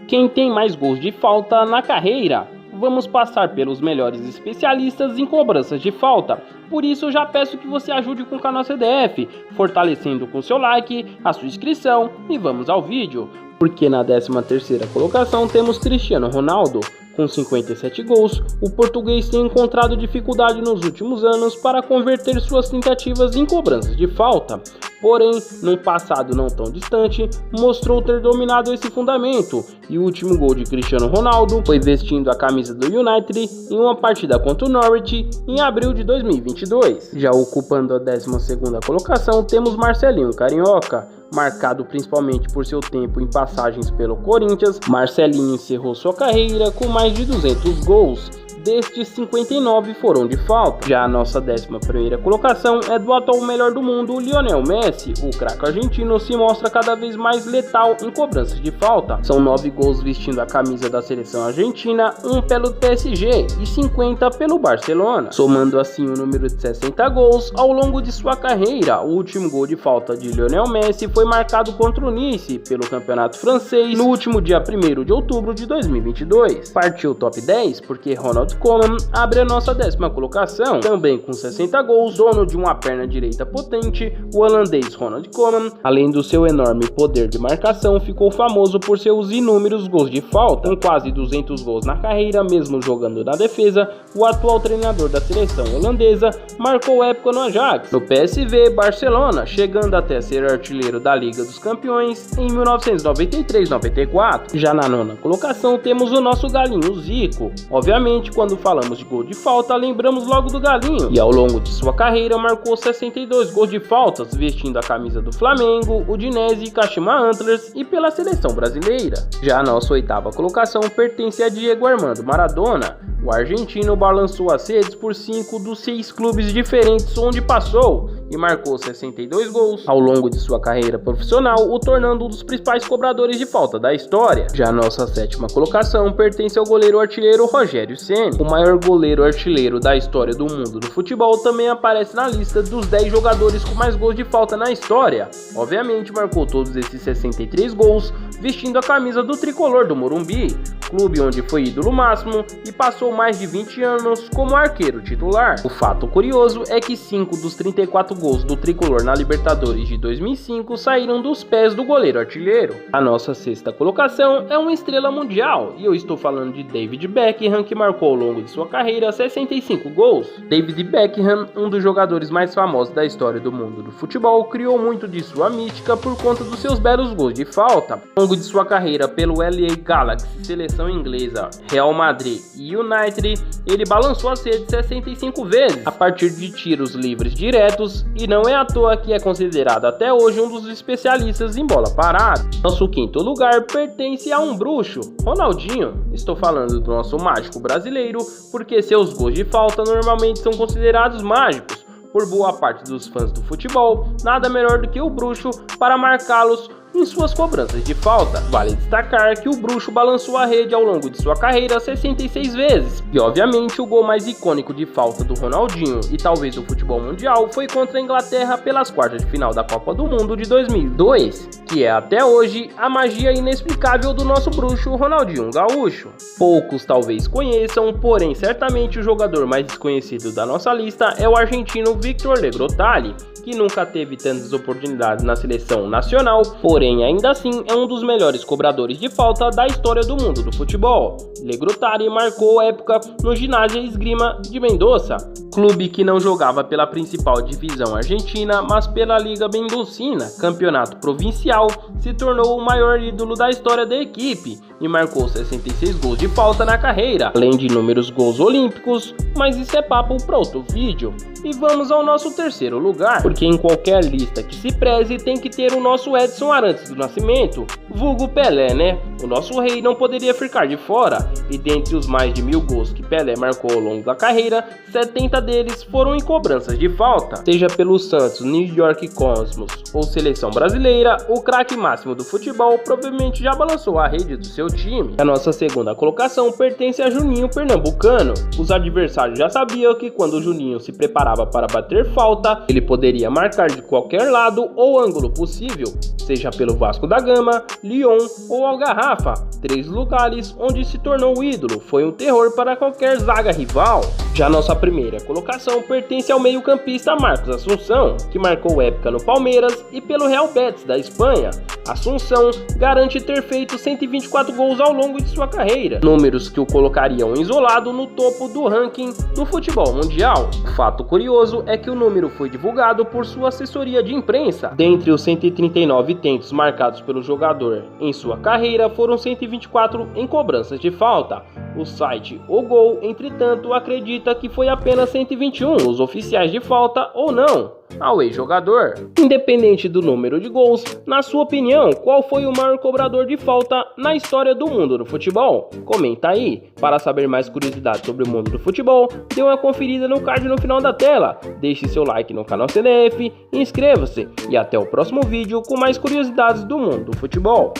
Quem tem mais gols de falta na carreira? Vamos passar pelos melhores especialistas em cobranças de falta. Por isso eu já peço que você ajude com o canal CDF, fortalecendo com seu like, a sua inscrição e vamos ao vídeo. Porque na 13ª colocação temos Cristiano Ronaldo. Com 57 gols, o português tem encontrado dificuldade nos últimos anos para converter suas tentativas em cobranças de falta. Porém, num passado não tão distante, mostrou ter dominado esse fundamento, e o último gol de Cristiano Ronaldo foi vestindo a camisa do United em uma partida contra o Norwich em abril de 2022. Já ocupando a 12ª colocação temos Marcelinho Carioca. Marcado principalmente por seu tempo em passagens pelo Corinthians, Marcelinho encerrou sua carreira com mais de 200 gols. Destes, 59 foram de falta. Já a nossa 11ª colocação é do atual melhor do mundo, Lionel Messi. O craque argentino se mostra cada vez mais letal em cobranças de falta. São 9 gols vestindo a camisa da seleção argentina, 1 pelo PSG e 50 pelo Barcelona, somando assim o número de 60 gols ao longo de sua carreira. O último gol de falta de Lionel Messi foi marcado contra o Nice pelo campeonato francês no último dia 1º de outubro de 2022. Partiu o top 10 porque Ronald Koeman abre a nossa 10ª colocação, também com 60 gols, dono de uma perna direita potente. O holandês Ronald Koeman, além do seu enorme poder de marcação, ficou famoso por seus inúmeros gols de falta. Com quase 200 gols na carreira, mesmo jogando na defesa, o atual treinador da seleção holandesa marcou época no Ajax, no PSV, Barcelona, chegando até ser artilheiro da Liga dos Campeões em 1993-94. Já na 9ª colocação temos o nosso galinho Zico. Obviamente, quando falamos de gol de falta, lembramos logo do Galinho, e ao longo de sua carreira marcou 62 gols de faltas, vestindo a camisa do Flamengo, Udinese e Kashima Antlers e pela seleção brasileira. Já a nossa 8ª colocação pertence a Diego Armando Maradona. O argentino balançou as redes por 5 dos 6 clubes diferentes onde passou e marcou 62 gols ao longo de sua carreira profissional, o tornando um dos principais cobradores de falta da história. Já a nossa 7ª colocação pertence ao goleiro artilheiro Rogério Ceni. O maior goleiro artilheiro da história do mundo do futebol também aparece na lista dos 10 jogadores com mais gols de falta na história. Obviamente marcou todos esses 63 gols vestindo a camisa do tricolor do Morumbi, clube onde foi ídolo máximo e passou mais de 20 anos como arqueiro titular. O fato curioso é que 5 dos 34 gols do tricolor na Libertadores de 2005 saíram dos pés do goleiro artilheiro. A nossa 6ª colocação é uma estrela mundial, e eu estou falando de David Beckham, que marcou ao longo de sua carreira 65 gols. David Beckham, um dos jogadores mais famosos da história do mundo do futebol, criou muito de sua mística por conta dos seus belos gols de falta. Ao longo de sua carreira pelo LA Galaxy, seleção inglesa, Real Madrid e United, ele balançou as redes 65 vezes a partir de tiros livres diretos, e não é à toa que é considerado até hoje um dos especialistas em bola parada. Nosso 5º lugar pertence a um bruxo, Ronaldinho. Estou falando do nosso mágico brasileiro, porque seus gols de falta normalmente são considerados mágicos por boa parte dos fãs do futebol. Nada melhor do que o bruxo para marcá-los em suas cobranças de falta. Vale destacar que o bruxo balançou a rede ao longo de sua carreira 66 vezes, e obviamente o gol mais icônico de falta do Ronaldinho e talvez do futebol mundial foi contra a Inglaterra pelas quartas de final da Copa do Mundo de 2002, que é até hoje a magia inexplicável do nosso bruxo Ronaldinho Gaúcho. Poucos talvez conheçam, porém certamente o jogador mais desconhecido da nossa lista é o argentino Víctor Legrottari, que nunca teve tantas oportunidades na seleção nacional, porém ainda assim é um dos melhores cobradores de falta da história do mundo do futebol. Legrottari marcou época no Ginásio Esgrima de Mendoza, clube que não jogava pela principal divisão argentina, mas pela Liga Mendocina, campeonato provincial. Se tornou o maior ídolo da história da equipe e marcou 66 gols de falta na carreira, além de inúmeros gols olímpicos, mas isso é papo para outro vídeo. E vamos ao nosso 3º lugar, porque em qualquer lista que se preze tem que ter o nosso Edson Arantes do Nascimento, vulgo Pelé, né? O nosso rei não poderia ficar de fora, e dentre os mais de 1000 gols que Pelé marcou ao longo da carreira, 70 deles foram em cobranças de falta. Seja pelo Santos, New York Cosmos ou seleção brasileira, o craque máximo do futebol provavelmente já balançou a rede do seu seu time. A nossa segunda colocação pertence a Juninho Pernambucano. Os adversários já sabiam que quando o Juninho se preparava para bater falta, ele poderia marcar de qualquer lado ou ângulo possível, seja pelo Vasco da Gama, Lyon ou Algarrafa, 3 lugares onde se tornou ídolo. Foi um terror para qualquer zaga rival. Já nossa primeira colocação pertence ao meio-campista Marcos Assunção, que marcou época no Palmeiras e pelo Real Betis da Espanha. Assunção garante ter feito 124 gols ao longo de sua carreira, números que o colocariam isolado no topo do ranking do futebol mundial. O fato curioso é que o número foi divulgado por sua assessoria de imprensa. Dentre os 139 tentos marcados pelo jogador em sua carreira, foram 124 em cobranças de falta. O site O Gol, entretanto, acredita que foi apenas 121 os oficiais de falta ou não ao ex-jogador. Independente do número de gols, na sua opinião, qual foi o maior cobrador de falta na história do mundo do futebol? Comenta aí. Para saber mais curiosidades sobre o mundo do futebol, dê uma conferida no card no final da tela. Deixe seu like no canal CDF, inscreva-se e até o próximo vídeo com mais curiosidades do mundo do futebol.